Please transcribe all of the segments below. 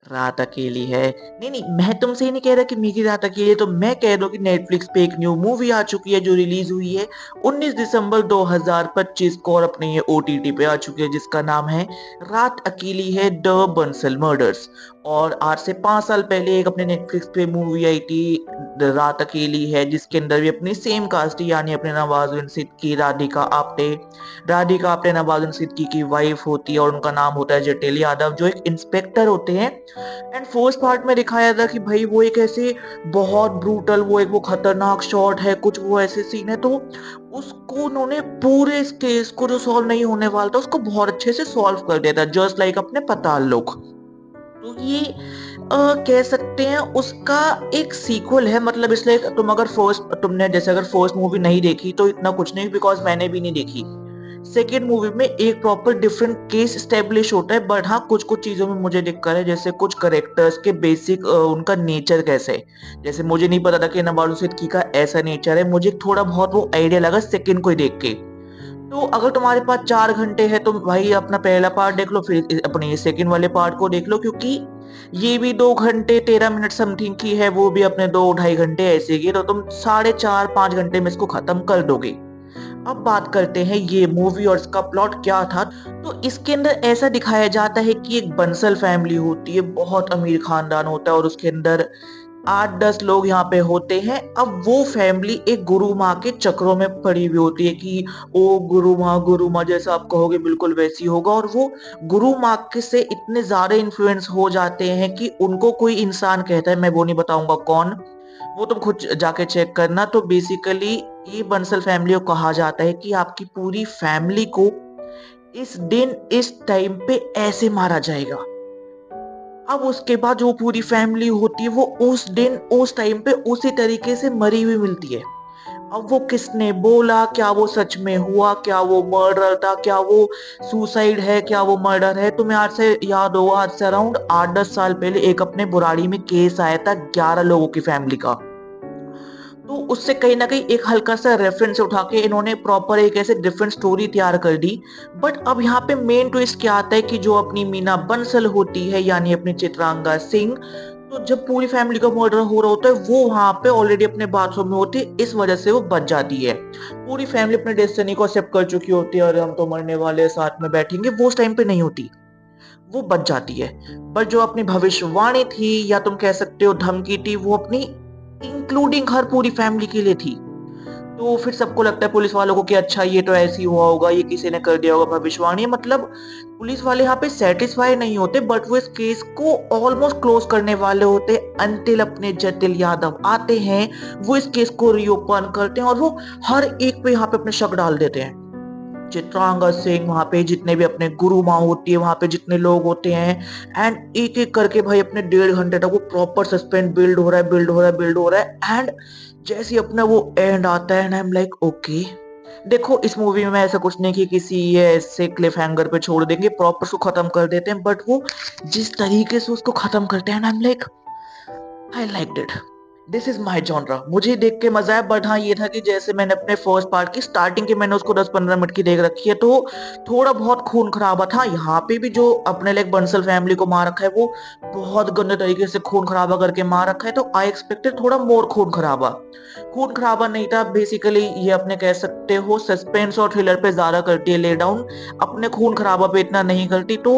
रात अकेली है। नहीं, नहीं, मैं तुमसे ये नहीं कह रहा कि मेरी रात अकेली है, तो मैं कह रहा हूँ कि नेटफ्लिक्स पे एक न्यू मूवी आ चुकी है जो रिलीज हुई है 19 दिसंबर 2025 को और अपने ये ओटीटी पे आ चुकी है जिसका नाम है रात अकेली है द बंसल मर्डर्स। और आज से 5 साल पहले एक अपने नेटफ्लिक्स पे मूवी आई थी द रात अकेली है जिसके अंदर भी अपनी सेम कास्ट थी, यानी अपने नवाजुद्दीन सिद्दीकी, राधिका आप्टे नवाजुद्दीन सिद्दीकी की वाइफ होती है और उनका नाम होता है जटिल यादव जो एक इंस्पेक्टर होते हैं। एंड फर्स्ट पार्ट में दिखाया था कि भाई वो एक ऐसे बहुत ब्रूटल, वो खतरनाक शॉट है, कुछ वो ऐसे सीन है, तो उसको उन्होंने पूरे इस केस को जो सॉल्व नहीं होने वाला था उसको बहुत अच्छे से सॉल्व कर दिया था, जस्ट लाइक अपने पताल लोग। तो ये कह सकते हैं उसका एक सीक्वल है, मतलब इसलिए तुमने जैसे अगर फर्स्ट मूवी नहीं देखी तो इतना कुछ नहीं, बिकॉज मैंने भी नहीं देखी। सेकेंड मूवी में एक प्रॉपर डिफरेंट केस स्टेब्लिश होता है, बट हाँ कुछ कुछ चीजों में मुझे दिक्कत है, जैसे कुछ करेक्टर्स के बेसिक उनका नेचर कैसे है। जैसे मुझे नहीं पता था कि नवाजुद्दीन सिद्दीकी का ऐसा नेचर है, मुझे थोड़ा बहुत वो आइडिया लगा सेकेंड को ही देख के। तो अगर तुम्हारे पास 4 घंटे है तो भाई अपना पहला पार्ट देख लो, फिर अपने ये सेकंड वाले पार्ट को देख लो, क्योंकि ये भी 2 घंटे 13 मिनट समथिंग की है, वो भी अपने 2 ढाई घंटे ऐसे की, तो तुम 4.5 5 घंटे में इसको खत्म कर दोगे। अब बात करते हैं ये मूवी और इसका प्लॉट क्या था। तो इसके अंदर ऐसा दिखाया जाता है कि एक बंसल फैमिली होती है, बहुत अमीर खानदान होता है और उसके अंदर 8-10 लोग यहाँ पे होते हैं। अब वो फैमिली एक गुरु माँ के चक्रों में पड़ी हुई होती है कि ओ गुरु माँ जैसा आप कहोगे बिल्कुल वैसी होगा, और वो गुरु माँ के से इतने ज्यादा इन्फ्लुएंस हो जाते हैं कि उनको कोई इंसान कहता है, मैं वो नहीं बताऊंगा कौन, वो तुम खुद जाके चेक करना। तो बेसिकली ये बंसल फैमिली को कहा जाता है कि आपकी पूरी फैमिली को इस दिन इस टाइम पे ऐसे मारा जाएगा। अब उसके बाद जो पूरी फैमिली होती है वो उस दिन उस टाइम पे उसी तरीके से मरी हुई मिलती है। अब वो किसने बोला, क्या वो सच में हुआ, क्या वो मर्डर था, क्या वो सुसाइड है, क्या वो मर्डर है, तुम्हें आज से याद होगा, आज से अराउंड 8-10 साल पहले एक अपने बुराड़ी में केस आया था 11 लोगों की फैमिली का। तो उससे कहीं ना कहीं एक हल्का सा रेफरेंस उठा के इन्होंने प्रॉपर एक ऐसे डिफरेंट स्टोरी तैयार कर दी। बट अब यहाँ पे मेन ट्विस्ट क्या आता है कि जो अपनी मीना बंसल होती है यानी अपनी चित्रांगा सिंह, तो जब पूरी फैमिली का मर्डर हो रहा होता है वो वहां पे ऑलरेडी अपने बाथरूम में होती है, इस वजह से वो बच जाती है। पूरी फैमिली अपने डेस्टिनी को एक्सेप्ट कर चुकी होती है और हम तो मरने वाले हैं, साथ में बैठेंगे, वो उस टाइम पे नहीं होती, वो बच जाती है। पर जो अपनी भविष्यवाणी थी या तुम कह सकते हो धमकी थी, वो अपनी इंक्लूडिंग हर पूरी फैमिली के लिए थी। तो फिर सबको लगता है पुलिस वालों को कि अच्छा ये तो ऐसे ही हुआ होगा, ये किसी ने कर दिया होगा भविष्यवाणी, मतलब पुलिस वाले यहाँ पे सेटिस्फाई नहीं होते, बट वो इस केस को ऑलमोस्ट क्लोज करने वाले होते अंतिल अपने जटिल यादव आते हैं, वो इस केस को रीओपन करते हैं और वो हर एक पे यहाँ पे अपने शक डाल देते हैं। चित्रांगद सिंह, वहां पे जितने भी अपने गुरु माँ होती है, वहां पे जितने लोग होते हैं, एंड एक एक करके भाई अपने 1.5 घंटे तक वो प्रॉपर सस्पेंस बिल्ड हो रहा है, बिल्ड हो रहा है, बिल्ड हो रहा है, एंड जैसे ही अपना वो एंड आता है ना, आई एम लाइक ओके। देखो इस मूवी में ऐसा कुछ नहीं कि किसी ये ऐसे क्लिफ हैंगर पे छोड़ देंगे, प्रॉपर उसको खत्म कर देते हैं, बट वो जिस तरीके से उसको खत्म करते हैं ना, I am like I like it, this is my genre, मुझे देख के मजा आया। बट हाँ ये था कि जैसे मैंने अपने फर्स्ट पार्ट की स्टार्टिंग की मैंने उसको 10-15 मिनट की देख रखी है, तो थोड़ा बहुत खून खराबा था। यहाँ पे भी जो अपने लाइक बंसल फैमिली को मार रखा है वो बहुत गंदे तरीके से खून खराबा करके मार रखा है, तो आई एक्सपेक्टेड थोड़ा मोर खून खराबा नहीं था। बेसिकली ये अपने कह सकते हो सस्पेंस और थ्रिलर पे ज्यादा करती है ले डाउन, अपने खून खराबा पे इतना नहीं करती, तो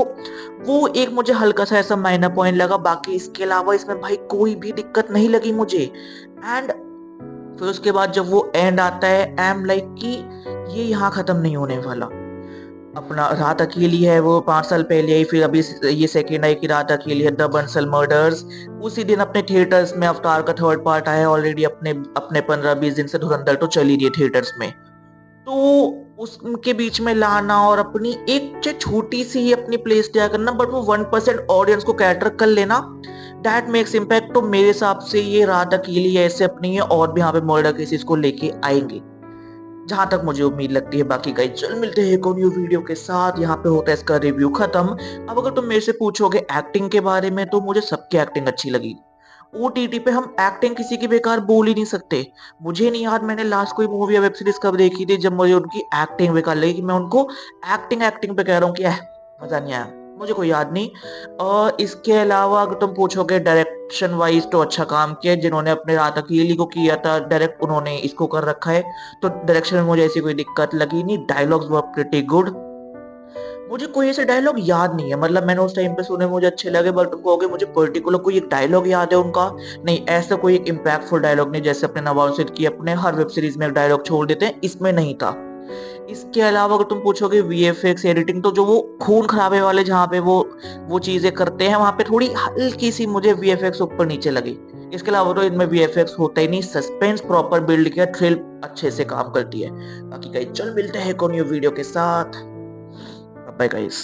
वो एक मुझे हल्का सा ऐसा माइनर पॉइंट लगा। बाकी इसके अलावा इसमें भाई कोई भी दिक्कत नहीं लगी मुझे। एंड फिर उसके बाद जब वो एंड आता है, आई एम लाइक कि ये यहाँ खत्म नहीं होने वाला। अपना रात अकेली है वो 5 साल पहले आई, फिर अभी ये सेकेंड आई कि रात अकेली है द बंसल मर्डर्स। उसी दिन अपने थिएटर्स में अवतार का थर्ड पार्ट आया ऑलरेडी, अपने अपने 15-20 दिन से धुरंधर तो चल ही रही है थिएटर्स में। तो उसके बीच में लाना और अपनी एक छोटी सी ही अपनी प्लेस तैयार करना, बट वो 1% ऑडियंस को कैटर कर लेना, दैट मेक्स इम्पैक्ट। तो मेरे हिसाब से ये रात अकेली ऐसे अपनी है और भी यहाँ पे मर्डर केसेस को लेके आएंगे, जहां तक मुझे उम्मीद लगती है। बाकी गाइस चल मिलते हैं एक और न्यू वीडियो के साथ, यहाँ पे होता है इसका रिव्यू खत्म। अब अगर तुम मेरे से पूछोगे एक्टिंग के बारे में, तो मुझे सबकी एक्टिंग अच्छी लगी। ओटीटी पे हम एक्टिंग किसी की बेकार बोल ही नहीं सकते। मुझे नहीं याद मैंने लास्ट कोई मूवी या वेब सीरीज कब देखी थी जब मुझे उनकी एक्टिंग बेकार लगी, कि मैं उनको एक्टिंग एक्टिंग पे कह रहा हूँ कि मजा नहीं आया। मुझे कोई याद नहीं। इसके अलावा अगर तुम पूछोगे डायरेक्शन वाइज तो अच्छा काम किया है, जिन्होंने अपने रात अकेली को किया था डायरेक्ट उन्होंने इसको कर रखा है, तो डायरेक्शन में मुझे ऐसी कोई दिक्कत लगी नहीं। Dialogues were pretty good. मुझे कोई ऐसे डायलॉग याद नहीं है, मतलब मैंने उस टाइम पे सुने मुझे अच्छे लगे, बट तुम कहोगे मुझे पर्टिकुलर कोई एक डायलॉग याद है उनका, नहीं ऐसा कोई एक इम्पैक्टफुल डायलॉग नहीं, जैसे अपने नवाजुद्दीन सिद्दीकी अपने हर वेब सीरीज में एक डायलॉग छोड़ देते हैं, इसमें नहीं था। इसके अलावा अगर तुम पूछोगे वीएफएक्स एडिटिंग, तो जो वो खून खराबे वाले जहाँ पे वो चीजें करते हैं वहां पे थोड़ी हल्की सी मुझे वीएफएक्स ऊपर नीचे लगी। इसके अलावा तो इनमें वीएफएक्स होता ही नहीं, सस्पेंस प्रॉपर बिल्ड किया, थ्रिल अच्छे से काम करती है। बाकी गाइस चल मिलते हैं एक और न्यू वीडियो के साथ। Bye guys.